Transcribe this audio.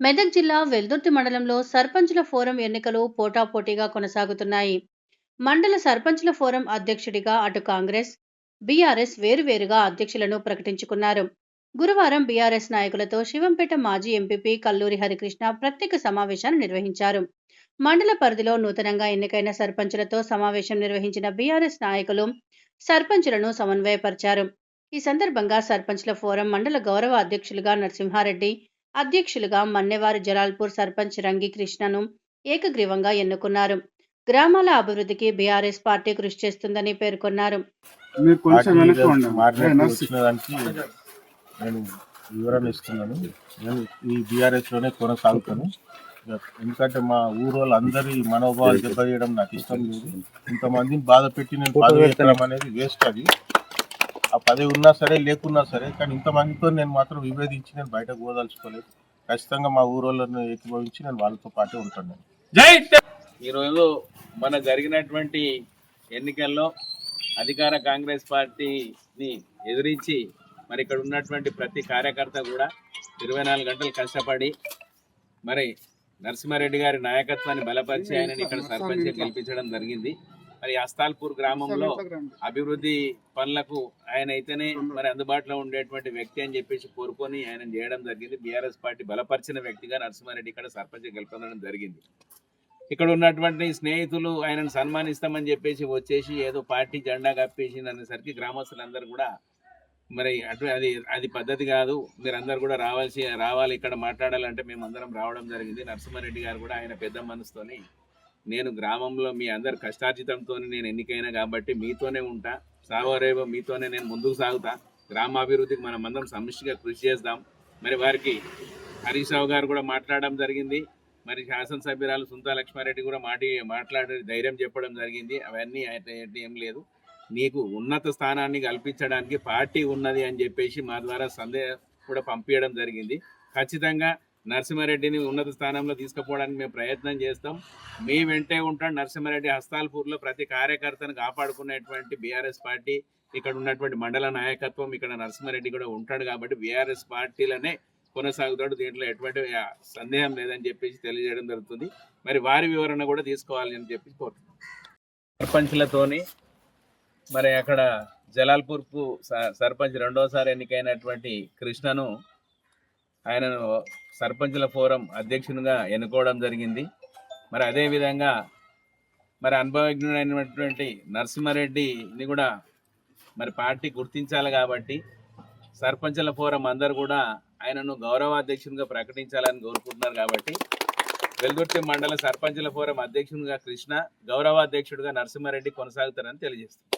మెదక్ జిల్లా వెల్దుర్తి మండలంలో సర్పంచుల ఫోరం ఎన్నికలు పోటాపోటీగా కొనసాగుతున్నాయి. మండల సర్పంచుల ఫోరం అధ్యక్షుడిగా అటు కాంగ్రెస్, బీఆర్ఎస్ వేరువేరుగా అధ్యక్షులను ప్రకటించుకున్నారు. గురువారం బీఆర్ఎస్ నాయకులతో శివంపేట మాజీ ఎంపీపీ కల్లూరి హరికృష్ణ ప్రత్యేక సమావేశాన్ని నిర్వహించారు. మండల పరిధిలో నూతనంగా ఎన్నికైన సర్పంచులతో సమావేశం నిర్వహించిన బీఆర్ఎస్ నాయకులు సర్పంచులను సమన్వయపరిచారు. ఈ సందర్భంగా సర్పంచుల ఫోరం మండల గౌరవ అధ్యక్షులుగా నరసింహారెడ్డి, అధ్యక్షులుగా మన్నెవారి జలాల్పూర్ సర్పంచ్ రంగి కృష్ణను ఏకగ్రీవంగా ఎన్నుకున్నారు. గ్రామాల అభివృద్ధికి బీఆర్ఎస్ పార్టీ కృషి చేస్తుందని పేర్కొన్నారు. నేను వివరణ ఇస్తున్నాను. నేను ఈ బీఆర్ఎస్ లోనే కొనసాగుతాను. ఎందుకంటే మా ఊరు వాళ్ళందరి మనోభావాలు దెబ్బతీయడం నాకు ఇష్టం లేదు. ఇంతమందిని బాధ పెట్టి నేను పదవి ఎక్కడం అనేది వేస్ట్. అది ఆ పదవి ఉన్నా సరే లేకున్నా సరే, కానీ ఇంతమందితో నేను మాత్రం విభేదించి నేను బయటకు పోదలుచుకోలేదు. ఖచ్చితంగా మా ఊరు వాళ్ళని ఏకీభవించి నేను వాళ్ళతో పాటే ఉంటాను. ఈరోజు మన జరిగినటువంటి ఎన్నికల్లో అధికార కాంగ్రెస్ పార్టీని ఎదిరించి మరి ఇక్కడ ఉన్నటువంటి ప్రతి కార్యకర్త కూడా 24 గంటలు కష్టపడి మరి నరసింహారెడ్డి గారి నాయకత్వాన్ని బలపరిచి ఆయనని ఇక్కడ సర్పంచ్ గెలిపించడం జరిగింది. మరి అస్తాల్పూర్ గ్రామంలో అభివృద్ధి పనులకు ఆయన అయితేనే మరి అందుబాటులో ఉండేటువంటి వ్యక్తి అని చెప్పేసి కోరుకొని ఆయన చేయడం జరిగింది. బీఆర్ఎస్ పార్టీ బలపరిచిన వ్యక్తిగా నరసింహారెడ్డి ఇక్కడ సర్పంచ్ గెలుపొందడం జరిగింది. ఇక్కడ ఉన్నటువంటి స్నేహితులు ఆయనను సన్మానిస్తామని చెప్పేసి వచ్చేసి ఏదో పార్టీ జెండా కప్పేసి అనేసరికి గ్రామస్తులందరూ కూడా మరి అది పద్ధతి కాదు, మీరందరూ కూడా రావాలి ఇక్కడ మాట్లాడాలంటే మేము అందరం రావడం జరిగింది. నరసింహారెడ్డి గారు కూడా ఆయన పెద్ద మనసుతోని నేను గ్రామంలో మీ అందరు కష్టార్జితంతో నేను ఎన్నికైనా కాబట్టి మీతోనే ఉంటా, సాగరేవో మీతోనే నేను ముందుకు సాగుతా, గ్రామాభివృద్ధికి మనం అందరం సమిష్టిగా కృషి చేద్దాం. మరి వారికి హరీష్ రావు గారు కూడా మాట్లాడడం జరిగింది. మరి శాసనసభ్యురాలు సుంతా లక్ష్మారెడ్డి కూడా మాట్లాడే ధైర్యం చెప్పడం జరిగింది. అవన్నీ ఏం లేదు, నీకు ఉన్నత స్థానాన్ని కల్పించడానికి పార్టీ ఉన్నది అని చెప్పేసి మా ద్వారా సందేహం కూడా పంపించడం జరిగింది. ఖచ్చితంగా నరసింహారెడ్డిని ఉన్నత స్థానంలో తీసుకుపోవడానికి మేము ప్రయత్నం చేస్తాం. మీ వెంటే ఉంటాం. నరసింహారెడ్డి హస్తాల్పూర్లో ప్రతి కార్యకర్తను కాపాడుకునేటువంటి బీఆర్ఎస్ పార్టీ, ఇక్కడ ఉన్నటువంటి మండల నాయకత్వం, ఇక్కడ నరసింహారెడ్డి కూడా ఉంటాడు కాబట్టి బీఆర్ఎస్ పార్టీలనే కొనసాగుతాడు. దీంట్లో ఎటువంటి సందేహం లేదని చెప్పేసి తెలియజేయడం జరుగుతుంది. మరి వారి వివరణ కూడా తీసుకోవాలి అని చెప్పి కోరుతున్నాం. సర్పంచ్లతోని మరి అక్కడ జలాల్పూర్కు సర్పంచ్ రెండోసారి ఎన్నికైనటువంటి కృష్ణను ఆయనను సర్పంచుల ఫోరం అధ్యక్షునిగా ఎన్నుకోవడం జరిగింది. మరి అదేవిధంగా మరి అనుభవజ్ఞుడైనటువంటి నరసింహారెడ్డిని కూడా మరి పార్టీ గుర్తించాలి కాబట్టి సర్పంచుల ఫోరం అందరూ కూడా ఆయనను గౌరవాధ్యక్షునిగా ప్రకటించాలని కోరుకుంటున్నారు. కాబట్టి వెల్దుర్తి మండల సర్పంచుల ఫోరం అధ్యక్షునిగా కృష్ణ, గౌరవాధ్యక్షుడిగా నరసింహారెడ్డి కొనసాగుతారని తెలియజేస్తారు.